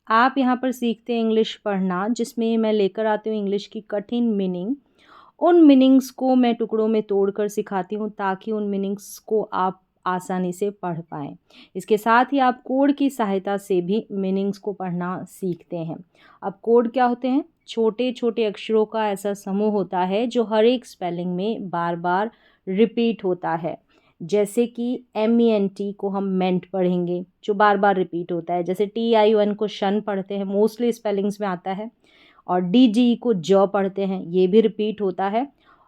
आप यहाँ पर सीखते हैं इंग्लिश पढ़ना, जिसमें मैं लेकर आती हूँ इंग्लिश की कठिन मीनिंग। उन मीनिंग्स को मैं टुकड़ों में तोड़कर सिखाती हूँ ताकि उन मीनिंग्स को आप आसानी से पढ़ पाएँ। इसके साथ ही आप कोड की सहायता से भी मीनिंग्स को पढ़ना सीखते हैं। अब कोड क्या होते हैं? छोटे-छोटे अक्षरों का ऐसा समूह होता है जो हर एक स्पेलिंग में बार-बार रिपीट होता है। जैसे कि MENT को हम मेंट पढ़ेंगे, जो बार-बार रिपीट होता है। जैसे TION को शन पढ़ते हैं, मोस्टली स्पेलिंग्स में आता है। और DGE को ज पढ़ते हैं, ये भी रिपीट होता है।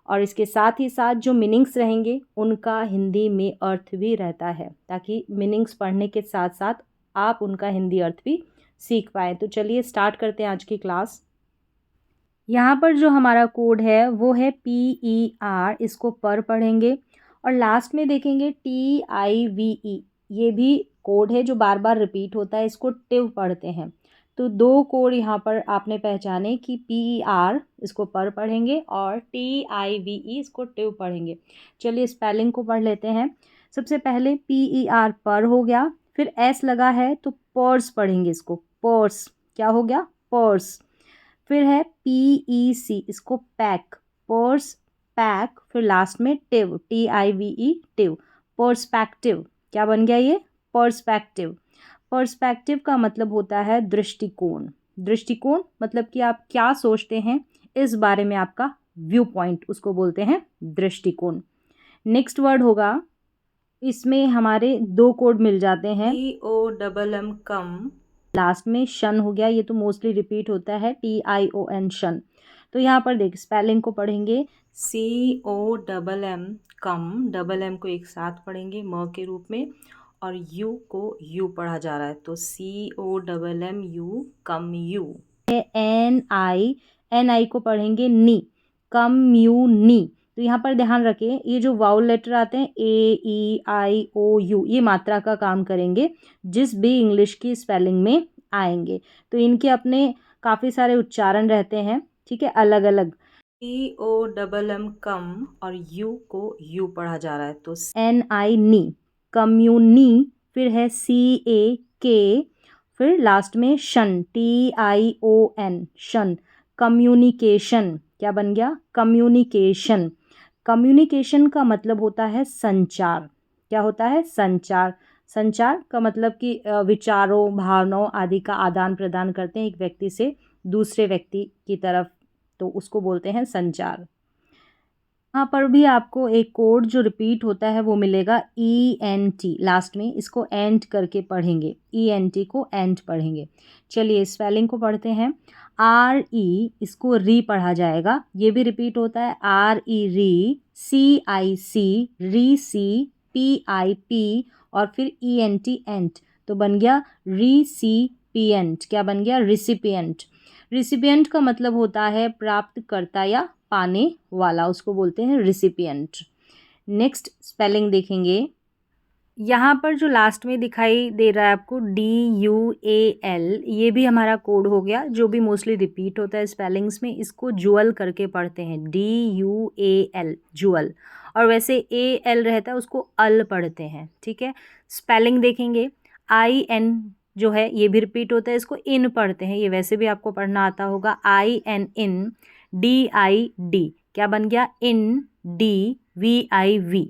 और इसके साथ ही साथ जो मीनिंग्स रहेंगे उनका हिंदी में अर्थ भी रहता है, ताकि मीनिंग्स पढ़ने के साथ साथ आप उनका हिंदी अर्थ भी सीख पाएँ। तो चलिए स्टार्ट करते हैं आज की क्लास। यहाँ पर जो हमारा कोड है वो है PER, इसको पर पढ़ेंगे। और लास्ट में देखेंगे TIVE, ये भी कोड है जो बार बार रिपीट होता है, इसको टिव पढ़ते हैं। तो दो कोड यहाँ पर आपने पहचाने कि PER इसको पर पढ़ेंगे और TIVE इसको टिव पढ़ेंगे। चलिए स्पेलिंग को पढ़ लेते हैं। सबसे पहले PER पर हो गया, फिर S लगा है तो पर्स पढ़ेंगे इसको, पर्स। क्या हो गया? पर्स। फिर है PEC, इसको पैक, पर्स पैक। फिर लास्ट में टिव, TIVE टिव, पर्सपेक्टिव। क्या बन गया ये? पर्सपेक्टिव। पर्सपेक्टिव का मतलब होता है दृष्टिकोण। दृष्टिकोण मतलब कि आप क्या सोचते हैं इस बारे में, आपका व्यू पॉइंट, उसको बोलते हैं दृष्टिकोण। नेक्स्ट वर्ड होगा, इसमें हमारे दो कोड मिल जाते हैं, COMM कम, लास्ट में शन हो गया, ये तो मोस्टली रिपीट होता है, TION शन। तो यहाँ पर देख स्पेलिंग को पढ़ेंगे COMM कम, डबल एम को एक साथ पढ़ेंगे म के रूप में, और यू को यू पढ़ा जा रहा है, तो COMMU कम यू। NI को पढ़ेंगे नी, कम यू नी। तो यहाँ पर ध्यान रखें, ये जो वाउल लेटर आते हैं AEIOU, ये मात्रा का काम करेंगे जिस भी इंग्लिश की स्पेलिंग में आएंगे। तो इनके अपने काफ़ी सारे उच्चारण रहते हैं, ठीक है, अलग अलग। COMM कम और यू को यू पढ़ा जा रहा है, तो NI नी, कम्युनी। फिर है CAK, फिर लास्ट में शन, TION शन, कम्युनिकेशन। क्या बन गया? कम्युनिकेशन। कम्युनिकेशन का मतलब होता है संचार। क्या होता है? संचार। संचार का मतलब कि विचारों, भावनाओं आदि का आदान प्रदान करते हैं एक व्यक्ति से दूसरे व्यक्ति की तरफ, तो उसको बोलते हैं संचार। यहाँ पर भी आपको एक कोड जो रिपीट होता है वो मिलेगा, ENT लास्ट में, इसको एंट करके पढ़ेंगे, ENT को एंट पढ़ेंगे। चलिए स्पेलिंग को पढ़ते हैं। RE, इसको री पढ़ा जाएगा, ये भी रिपीट होता है, RE री, CIC री सी, PIP और फिर ENT एंट, तो बन गया रिसिपिएंट। क्या बन गया? रिसिपिएंट। रिसिपिएंट का मतलब होता है प्राप्तकर्ता या पाने वाला, उसको बोलते हैं रिसिपिएंट। नेक्स्ट स्पेलिंग देखेंगे, यहाँ पर जो लास्ट में दिखाई दे रहा है आपको DUAL, ये भी हमारा कोड हो गया, जो भी मोस्टली रिपीट होता है स्पेलिंग्स में, इसको जुअल करके पढ़ते हैं, DUAL जुअल। और वैसे AL रहता है उसको अल पढ़ते हैं, ठीक है। स्पेलिंग देखेंगे, IN जो है ये भी रिपीट होता है, इसको इन पढ़ते हैं, ये वैसे भी आपको पढ़ना आता होगा, IN इन, DID। क्या बन गया? इन, DVIV,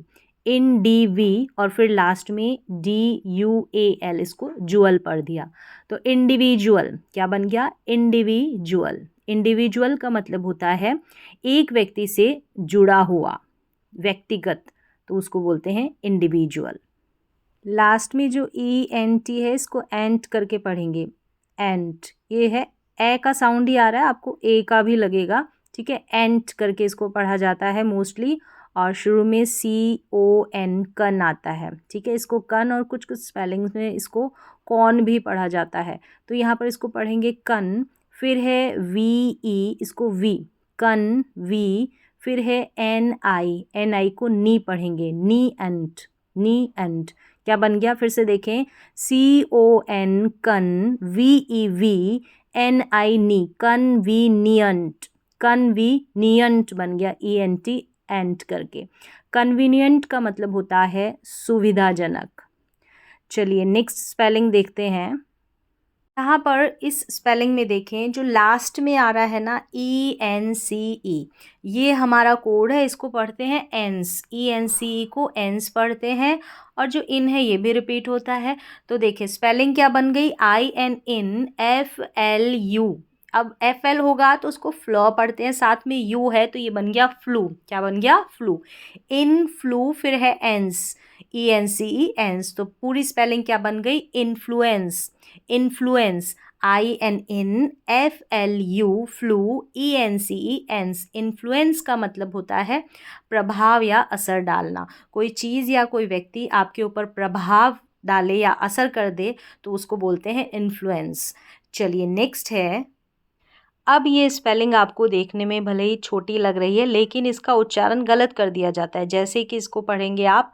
INDV, और फिर लास्ट में DUAL, इसको जुअल पढ़ दिया, तो इंडिविजुअल। क्या बन गया? इंडिविजुअल। इंडिविजुअल का मतलब होता है एक व्यक्ति से जुड़ा हुआ, व्यक्तिगत, तो उसको बोलते हैं इंडिविजुअल। लास्ट में जो ENT है इसको एंट करके पढ़ेंगे, एंट, ये है ए का साउंड ही आ रहा है, आपको ए का भी लगेगा, ठीक है। एंट करके इसको पढ़ा जाता है मोस्टली, और शुरू में CON कन आता है, ठीक है। इसको कन, और कुछ कुछ स्पेलिंग्स में इसको कॉन भी पढ़ा जाता है, तो यहाँ पर इसको पढ़ेंगे कन। फिर है VE, इसको वी, कन वी। फिर है NI को नी पढ़ेंगे, नी एंट, नी एंट। क्या बन गया? फिर से देखें, CON कन, VEV, NI नी, कन्वीनियंट, कन्वीनियंट बन गया, ENT एंट करके। कन्वीनियंट का मतलब होता है सुविधाजनक। चलिए नेक्स्ट स्पेलिंग देखते हैं। यहाँ पर इस स्पेलिंग में देखें जो लास्ट में आ रहा है ना ENCE, ये हमारा कोड है, इसको पढ़ते हैं एंस। ENCE को एंस पढ़ते हैं और जो इन है ये भी रिपीट होता है। तो देखिए स्पेलिंग क्या बन गई, ININ FLU। अब FL होगा तो उसको फ्लॉ पढ़ते हैं, साथ में U है तो ये बन गया फ्लू। क्या बन गया, फ्लू। इन फ्लू, फिर है एंस, ENCE एंस। तो पूरी स्पेलिंग क्या बन गई, influence. Influence, INNFLU, flu, ENCE एंस। इन्फ्लुएंस का मतलब होता है प्रभाव या असर डालना। कोई चीज़ या कोई व्यक्ति आपके ऊपर प्रभाव डाले या असर कर दे तो उसको बोलते हैं इन्फ्लुएंस। चलिए नेक्स्ट है। अब ये स्पेलिंग आपको देखने में भले ही छोटी लग रही है लेकिन इसका उच्चारण गलत कर दिया जाता है। जैसे कि इसको पढ़ेंगे आप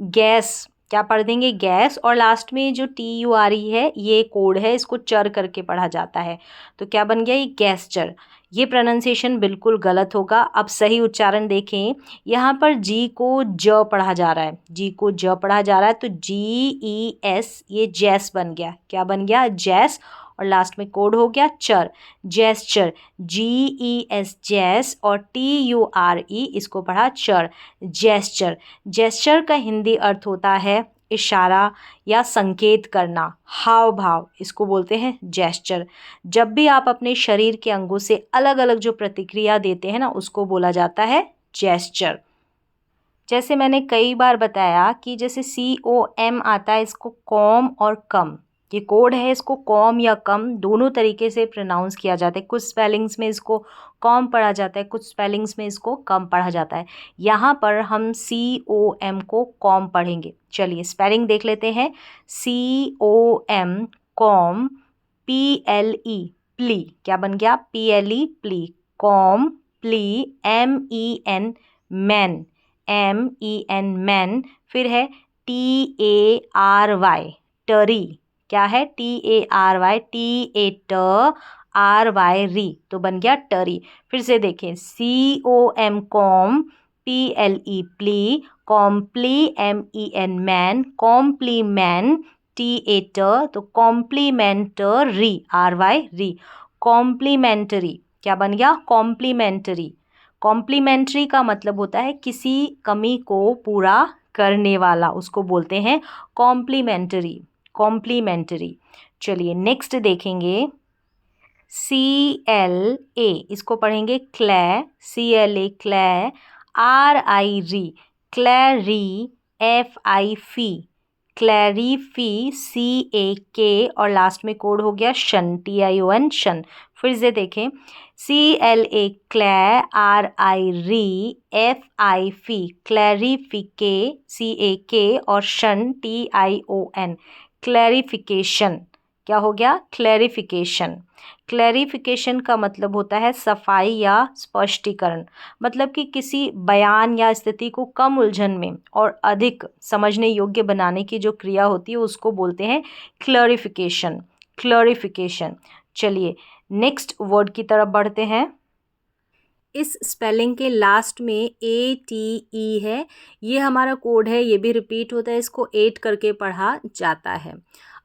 गैस, क्या पढ़ देंगे, गैस, और लास्ट में जो TURE है ये कोड है, इसको चर करके पढ़ा जाता है। तो क्या बन गया, ये गैस्चर। ये प्रोनाउंसिएशन बिल्कुल गलत होगा। अब सही उच्चारण देखें, यहाँ पर जी को ज पढ़ा जा रहा है, जी को ज पढ़ा जा रहा है तो GES, ये जैस बन गया। क्या बन गया, जैस, और लास्ट में कोड हो गया चर, जेस्चर, GES जैस, और TURE इसको पढ़ा चर, जेस्चर। जेस्चर का हिंदी अर्थ होता है इशारा या संकेत करना, हाव भाव, इसको बोलते हैं जेस्चर। जब भी आप अपने शरीर के अंगों से अलग अलग जो प्रतिक्रिया देते हैं ना उसको बोला जाता है जेस्चर। जैसे मैंने कई बार बताया कि जैसे COM आता है, इसको कॉम और कम, ये कोड है, इसको कॉम या कम दोनों तरीके से प्रोनाउंस किया जाता है। कुछ स्पेलिंग्स में इसको कॉम पढ़ा जाता है, कुछ स्पेलिंग्स में इसको कम पढ़ा जाता है। यहाँ पर हम COM को कॉम पढ़ेंगे। चलिए स्पेलिंग देख लेते हैं। COM कॉम, PLE प्ली, क्या बन गया, PLE plea, com, plea, MEN man, MEN man, फिर है TARY टरी, क्या है, TARY, TARY री, तो बन गया टरी। फिर से देखें, COM कॉम, PLE प्ली, कॉम्प्ली, MEN मैन, कॉम्प्लीमैन, TAT, तो कॉम्प्लीमेंटरी, RY री, कॉम्प्लीमेंटरी, क्या बन गया, कॉम्प्लीमेंटरी। कॉम्प्लीमेंट्री का मतलब होता है किसी कमी को पूरा करने वाला, उसको बोलते हैं कॉम्प्लीमेंटरी, कॉम्प्लीमेंटरी। चलिए नेक्स्ट देखेंगे। CLA, इसको पढ़ेंगे क्ले, CLA क्ले, RI री, क्लैरी, FI फी, क्लैरीफी, CAK, और लास्ट में कोड हो गया शन, TION शन। फिर से देखें, CLA क्लै, RI री, FI फी, क्लैरिफिके, CAK, और शन, TION, क्लैरिफिकेशन। क्या हो गया, क्लैरिफिकेशन। क्लैरिफिकेशन का मतलब होता है सफाई या स्पष्टीकरण, मतलब कि किसी बयान या स्थिति को कम उलझन में और अधिक समझने योग्य बनाने की जो क्रिया होती है उसको बोलते हैं क्लैरिफिकेशन, क्लैरिफिकेशन। चलिए नेक्स्ट वर्ड की तरफ बढ़ते हैं। इस स्पेलिंग के लास्ट में ATE है, ये हमारा कोड है, ये भी रिपीट होता है, इसको 8 करके पढ़ा जाता है।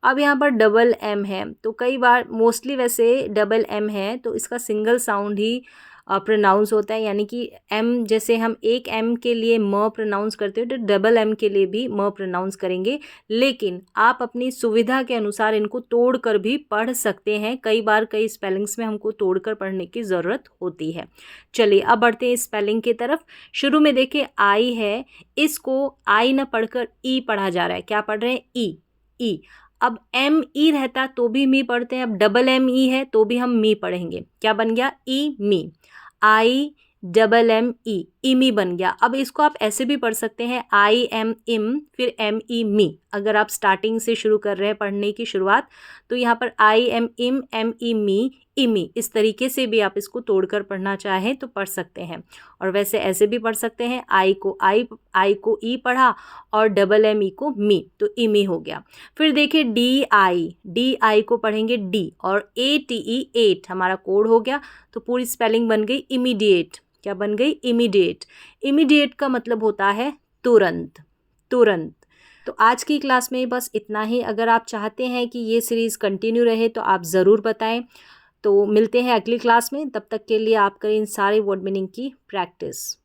अब यहाँ पर डबल M है, तो कई बार मोस्टली वैसे डबल M है तो इसका सिंगल साउंड ही प्रोनाउंस होता है, यानी कि M, जैसे हम एक M के लिए म प्रोनाउंस करते हो तो डबल M के लिए भी म प्रोनाउंस करेंगे। लेकिन आप अपनी सुविधा के अनुसार इनको तोड़ कर भी पढ़ सकते हैं, कई बार कई स्पेलिंग्स में हमको तोड़ कर पढ़ने की ज़रूरत होती है। चलिए अब बढ़ते हैं स्पेलिंग की तरफ। शुरू में देखिए आई है, इसको आई न पढ़कर ई पढ़ा जा रहा है, क्या पढ़ रहे हैं, ई, ई। अब ME रहता तो भी मी पढ़ते हैं, अब डबल ME है तो भी हम मी पढ़ेंगे, क्या बन गया, ई मी, IMME, इमी बन गया। अब इसको आप ऐसे भी पढ़ सकते हैं, IM इम, फिर ME मी। अगर आप स्टार्टिंग से शुरू कर रहे हैं पढ़ने की शुरुआत तो यहाँ पर IM इम, ME मी, इमी, इस तरीके से भी आप इसको तोड़कर पढ़ना चाहें तो पढ़ सकते हैं। और वैसे ऐसे भी पढ़ सकते हैं, आई को ई पढ़ा और डबल ME को मी, तो इमी हो गया। फिर देखिए DI को पढ़ेंगे डी, और ATE 8 हमारा कोड हो गया, तो पूरी स्पेलिंग बन गई इमीडिएट। क्या बन गई, इमीडिएट। इमीडिएट का मतलब होता है तुरंत, तुरंत। तो आज की क्लास में बस इतना ही। अगर आप चाहते हैं कि ये सीरीज़ कंटिन्यू रहे तो आप ज़रूर बताएं। तो मिलते हैं अगली क्लास में, तब तक के लिए आप करें इन सारे वर्ड मीनिंग की प्रैक्टिस।